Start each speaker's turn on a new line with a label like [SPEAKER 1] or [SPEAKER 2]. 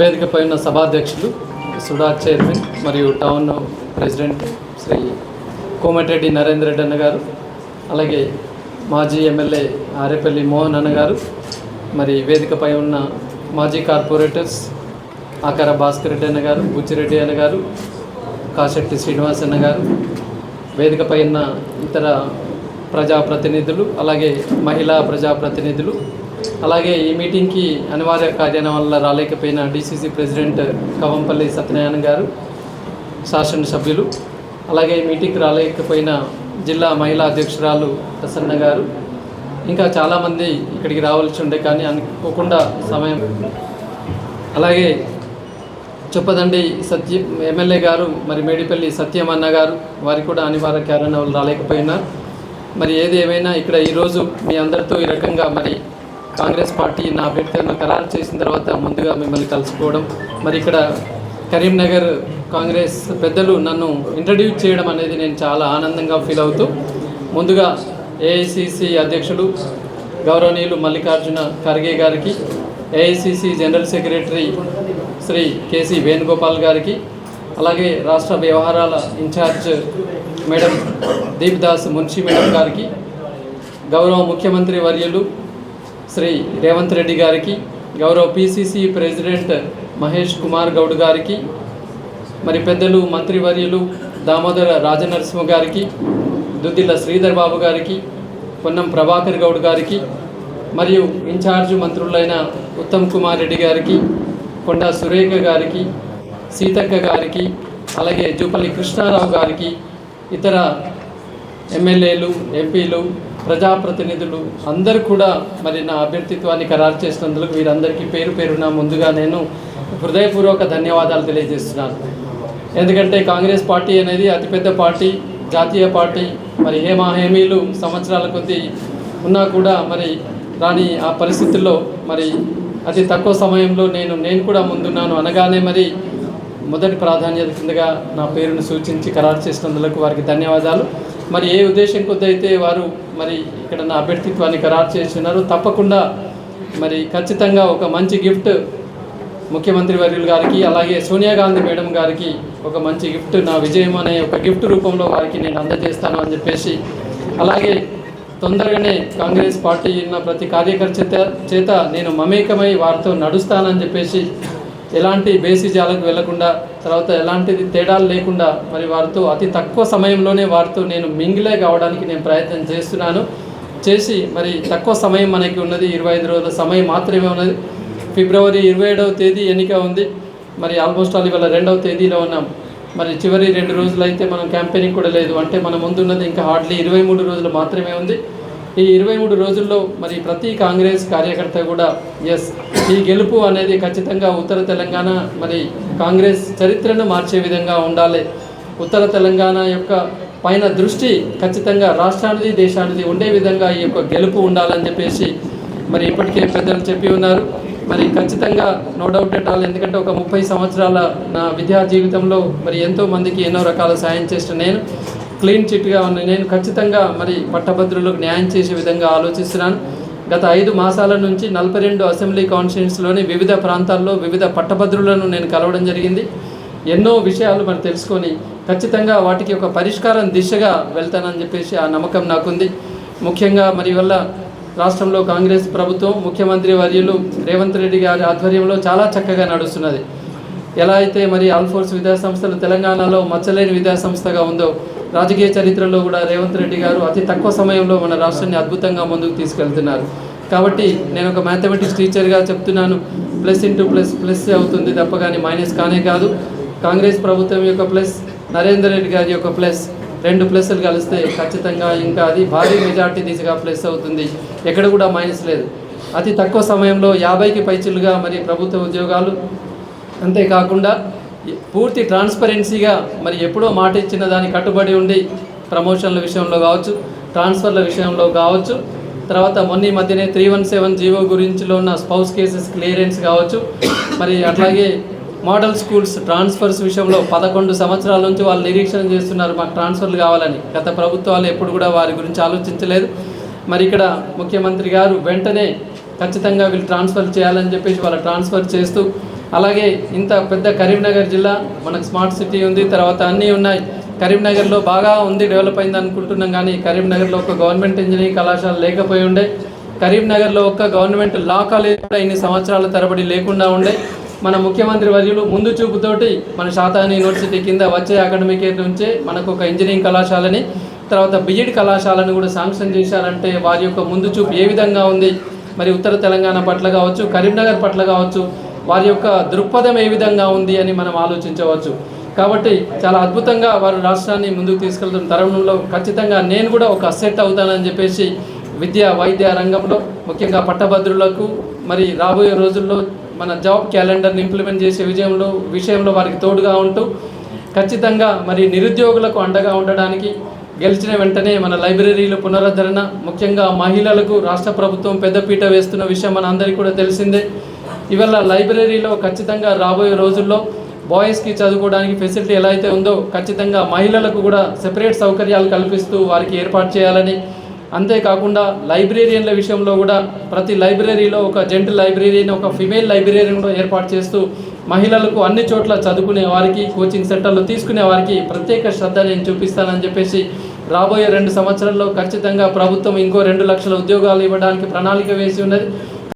[SPEAKER 1] వేదికపై ఉన్న సభాధ్యక్షులు సుడా చైర్మన్ మరియు టౌన్ ప్రెసిడెంట్ శ్రీ కోమటిరెడ్డి నరేందర్ రెడ్డి అన్న గారు, అలాగే మాజీ ఎమ్మెల్యే ఆరేపల్లి మోహన్ అన్న గారు, మరి వేదికపై ఉన్న మాజీ కార్పొరేటర్స్ ఆకార భాస్కర్ రెడ్డి అన్న గారు, బుచ్చిరెడ్డి అన్న గారు, కాశెట్టి శ్రీనివాస్ అన్న గారు, వేదికపై ఉన్న ఇతర ప్రజాప్రతినిధులు, అలాగే మహిళా ప్రజాప్రతినిధులు, అలాగే ఈ మీటింగ్కి అనివార్య కార్యాలయం వల్ల రాలేకపోయిన డిసిసి ప్రెసిడెంట్ కవంపల్లి సత్యనారాయణ గారు, శాసనసభ్యులు, అలాగే ఈ మీటింగ్కి రాలేకపోయిన జిల్లా మహిళా అధ్యక్షురాలు ప్రసన్న గారు, ఇంకా చాలామంది ఇక్కడికి రావాల్సి ఉండే కానీ అనుకోకుండా సమయం, అలాగే చొప్పదండి ఎమ్మెల్యే గారు మరి మేడిపల్లి సత్యం అన్న గారు, వారికి కూడా అనివార్య కారణాల వల్ల రాలేకపోయినారు. మరి ఏది ఏమైనా ఇక్కడ ఈరోజు మీ అందరితో ఈ రకంగా మరి కాంగ్రెస్ పార్టీ నా అభ్యర్థులను ఖరారు చేసిన తర్వాత ముందుగా మిమ్మల్ని కలుసుకోవడం, మరి ఇక్కడ కరీంనగర్ కాంగ్రెస్ పెద్దలు నన్ను ఇంట్రడ్యూస్ చేయడం అనేది నేను చాలా ఆనందంగా ఫీల్ అవుతూ, ముందుగా ఏఐసిసి అధ్యక్షులు గౌరవనీయులు మల్లికార్జున ఖర్గే గారికి, AICC general secretary Shri KC Venugopal గారికి, అలాగే రాష్ట్ర వ్యవహారాల in charge madam Deepdas Munshi madam గారికి, గౌరవ ముఖ్యమంత్రి వర్యులు శ్రీ రేవంత్ రెడ్డి గారికి, గౌరవ పిసిసి ప్రెసిడెంట్ మహేష్ కుమార్ గౌడ్ గారికి, మరి పెద్దలు మంత్రివర్యులు దామోదర రాజనరసింహ గారికి, దుద్దిల్ల శ్రీధర్ బాబు గారికి, పొన్నం ప్రభాకర్ గౌడ్ గారికి, మరియు ఇన్ఛార్జ్ మంత్రులైన ఉత్తమ్ కుమార్ రెడ్డి గారికి, కొండా సురేఖ గారికి, సీతక్క గారికి, అలాగే జూపల్లి కృష్ణారావు గారికి, ఇతర ఎమ్మెల్యేలు, ఎంపీలు, ప్రజాప్రతినిధులు అందరూ కూడా మరి నా అభ్యర్థిత్వాన్ని ఖరారు చేసినందుకు వీరందరికీ పేరు పేరున ముందుగా నేను హృదయపూర్వక ధన్యవాదాలు తెలియజేస్తున్నాను. ఎందుకంటే కాంగ్రెస్ పార్టీ అనేది అతిపెద్ద పార్టీ, జాతీయ పార్టీ, మరి హేమీలు సంవత్సరాల కొద్దీ ఉన్నా కూడా మరి రాని ఆ పరిస్థితుల్లో మరి అతి తక్కువ సమయంలో నేను కూడా ముందున్నాను అనగానే మరి మొదటి ప్రాధాన్యత కిందగా నా పేరును సూచించి ఖరారు చేసినందుకు వారికి ధన్యవాదాలు. మరి ఏ ఉద్దేశం కొద్ది అయితే వారు మరి ఇక్కడ నా అభ్యర్థిత్వాన్ని ఖరారు చేస్తున్నారు, తప్పకుండా మరి ఖచ్చితంగా ఒక మంచి గిఫ్ట్ ముఖ్యమంత్రి వర్యులు గారికి, అలాగే సోనియా గాంధీ మేడం గారికి ఒక మంచి గిఫ్ట్, నా విజయం అనే ఒక గిఫ్ట్ రూపంలో వారికి నేను అందజేస్తాను అని చెప్పేసి, అలాగే తొందరగానే కాంగ్రెస్ పార్టీ ఉన్న ప్రతి కార్యకర్త చేత నేను మమేకమై వారితో నడుస్తానని చెప్పేసి, ఎలాంటి బేసిజాలకు వెళ్లకుండా, తర్వాత ఎలాంటి తేడాలు లేకుండా మరి వారితో అతి తక్కువ సమయంలోనే వారితో నేను మింగిలే కావడానికి నేను ప్రయత్నం చేస్తున్నాను. చేసి మరి తక్కువ సమయం మనకి ఉన్నది, 25 రోజుల సమయం మాత్రమే ఉన్నది. ఫిబ్రవరి 27వ తేదీ ఎన్నిక ఉంది. మరి ఆల్మోస్ట్ ఆల్ ఇవాళ 2వ తేదీలో ఉన్నాం. మరి చివరి 2 రోజులు అయితే మనం క్యాంపెయినింగ్ కూడా లేదు, అంటే మన ముందున్నది ఇంకా హార్డ్లీ 23 రోజులు మాత్రమే ఉంది. ఈ 23 రోజుల్లో మరి ప్రతి కాంగ్రెస్ కార్యకర్త కూడా ఈ గెలుపు అనేది ఖచ్చితంగా ఉత్తర తెలంగాణ మరి కాంగ్రెస్ చరిత్రను మార్చే విధంగా ఉండాలి. ఉత్తర తెలంగాణ యొక్క పైన దృష్టి ఖచ్చితంగా రాష్ట్రానికి దేశానికి ఉండే విధంగా ఈ యొక్క గెలుపు ఉండాలని చెప్పేసి మరి ఇప్పటికే పెద్దలు చెప్పి ఉన్నారు. మరి ఖచ్చితంగా నో డౌట్ ఎట్ ఆల్, ఎందుకంటే ఒక 30 సంవత్సరాల నా విద్యా జీవితంలో మరి ఎంతోమందికి ఎన్నో రకాల సాయం చేసిన నేను క్లీన్ చిట్గా ఉన్న నేను ఖచ్చితంగా మరి పట్టభద్రులకు న్యాయం చేసే విధంగా ఆలోచిస్తున్నాను. గత 5 మాసాల నుంచి 42 అసెంబ్లీ కాన్స్టిట్యూన్సీలోని వివిధ ప్రాంతాల్లో వివిధ పట్టభద్రులను నేను కలవడం జరిగింది. ఎన్నో విషయాలు మరి తెలుసుకొని ఖచ్చితంగా వాటికి ఒక పరిష్కారం దిశగా వెళ్తానని చెప్పేసి ఆ నమ్మకం నాకుంది. ముఖ్యంగా మరి వల్ల రాష్ట్రంలో కాంగ్రెస్ ప్రభుత్వం ముఖ్యమంత్రి వర్యులు రేవంత్ రెడ్డి గారి ఆధ్వర్యంలో చాలా చక్కగా నడుస్తున్నది. ఎలా అయితే మరి ఆల్ఫోర్స్ విద్యాసంస్థలు తెలంగాణలో మచ్చలేని విద్యాసంస్థగా ఉందో, రాజకీయ చరిత్రలో కూడా రేవంత్ రెడ్డి గారు అతి తక్కువ సమయంలో మన రాష్ట్రాన్ని అద్భుతంగా ముందుకు తీసుకెళ్తున్నారు. కాబట్టి నేను ఒక మ్యాథమెటిక్స్ టీచర్గా చెప్తున్నాను, ప్లస్ ఇంటూ ప్లస్ ప్లస్ అవుతుంది తప్ప కానీ మైనస్ కానే కాదు. కాంగ్రెస్ ప్రభుత్వం యొక్క ప్లస్, నరేందర్ రెడ్డి గారి యొక్క ప్లస్, 2 ప్లస్లు కలిస్తే ఖచ్చితంగా ఇంకా అది భారీ మెజార్టీ దిశగా ప్లస్ అవుతుంది. ఎక్కడ కూడా మైనస్ లేదు. అతి తక్కువ సమయంలో 50కి పైచిలుగా మరి ప్రభుత్వ ఉద్యోగాలు, అంతేకాకుండా పూర్తి ట్రాన్స్పరెన్సీగా మరి ఎప్పుడో మాట ఇచ్చిన దానికి కట్టుబడి ఉండి ప్రమోషన్ల విషయంలో కావచ్చు, ట్రాన్స్ఫర్ల విషయంలో కావచ్చు, తర్వాత మొన్న మధ్యనే 317 జీవో గురించిలో ఉన్న స్పౌస్ కేసెస్ క్లియరెన్స్ కావచ్చు, మరి అట్లాగే మోడల్ స్కూల్స్ ట్రాన్స్ఫర్స్ విషయంలో 11 సంవత్సరాల నుంచి వాళ్ళు నిరీక్షణ చేస్తున్నారు మాకు ట్రాన్స్ఫర్లు కావాలని. గత ప్రభుత్వాలు ఎప్పుడు కూడా వారి గురించి ఆలోచించలేదు. మరి ఇక్కడ ముఖ్యమంత్రి గారు వెంటనే ఖచ్చితంగా వీళ్ళు ట్రాన్స్ఫర్ చేయాలని చెప్పేసి వాళ్ళ ట్రాన్స్ఫర్ చేస్తూ అలాగే ఇంత పెద్ద కరీంనగర్ జిల్లా, మనకు స్మార్ట్ సిటీ ఉంది, తర్వాత అన్నీ ఉన్నాయి. కరీంనగర్లో బాగా ఉంది, డెవలప్ అయింది అనుకుంటున్నాం. కానీ కరీంనగర్లో ఒక గవర్నమెంట్ ఇంజనీరింగ్ కళాశాల లేకపోయి ఉండే, కరీంనగర్లో ఒక గవర్నమెంట్ లా కాలేజ్ కూడా ఇన్ని సంవత్సరాల తరబడి లేకుండా ఉండే. మన ముఖ్యమంత్రి వర్యులు ముందు చూపుతోటి మన శాతాని యూనివర్సిటీ కింద వచ్చే అకాడమిక్ ఇయర్ నుంచే మనకు ఒక ఇంజనీరింగ్ కళాశాలని, తర్వాత బిఎడ్ కళాశాలను కూడా శాంక్షన్ చేశారంటే వారి యొక్క ముందు చూపు ఏ విధంగా ఉంది, మరి ఉత్తర తెలంగాణ పట్ల కావచ్చు, కరీంనగర్ పట్ల కావచ్చు, వారి యొక్క దృక్పథం ఏ విధంగా ఉంది అని మనం ఆలోచించవచ్చు. కాబట్టి చాలా అద్భుతంగా వారు రాష్ట్రాన్ని ముందుకు తీసుకెళ్తున్న తరుణంలో ఖచ్చితంగా నేను కూడా ఒక అసెట్ అవుతానని చెప్పేసి విద్య వైద్య రంగంలో ముఖ్యంగా పట్టభద్రులకు మరి రాబోయే రోజుల్లో మన జాబ్ క్యాలెండర్ని ఇంప్లిమెంట్ చేసే విషయంలో వారికి తోడుగా ఉంటూ ఖచ్చితంగా మరి నిరుద్యోగులకు అండగా ఉండడానికి గెలిచిన వెంటనే మన లైబ్రరీల పునరుద్ధరణ, ముఖ్యంగా మహిళలకు రాష్ట్ర ప్రభుత్వం పెద్దపీట వేస్తున్న విషయం మన అందరికీ కూడా తెలిసిందే. ఇవాళ లైబ్రరీలో ఖచ్చితంగా రాబోయే రోజుల్లో బాయ్స్కి చదువుకోవడానికి ఫెసిలిటీ ఎలా అయితే ఉందో ఖచ్చితంగా మహిళలకు కూడా సెపరేట్ సౌకర్యాలు కల్పిస్తూ వారికి ఏర్పాటు చేయాలని, అంతేకాకుండా లైబ్రేరియన్ల విషయంలో కూడా ప్రతి లైబ్రరీలో ఒక జెంట్ లైబ్రరీని, ఒక ఫిమేల్ లైబ్రరీని కూడా ఏర్పాటు చేస్తూ మహిళలకు అన్ని చోట్ల చదువుకునే వారికి, కోచింగ్ సెంటర్లు తీసుకునే వారికి ప్రత్యేక శ్రద్ధ నేను చూపిస్తానని చెప్పేసి రాబోయే 2 సంవత్సరాల్లో ఖచ్చితంగా ప్రభుత్వం ఇంకో 2 లక్షల ఉద్యోగాలు ఇవ్వడానికి ప్రణాళిక వేసి ఉన్నది.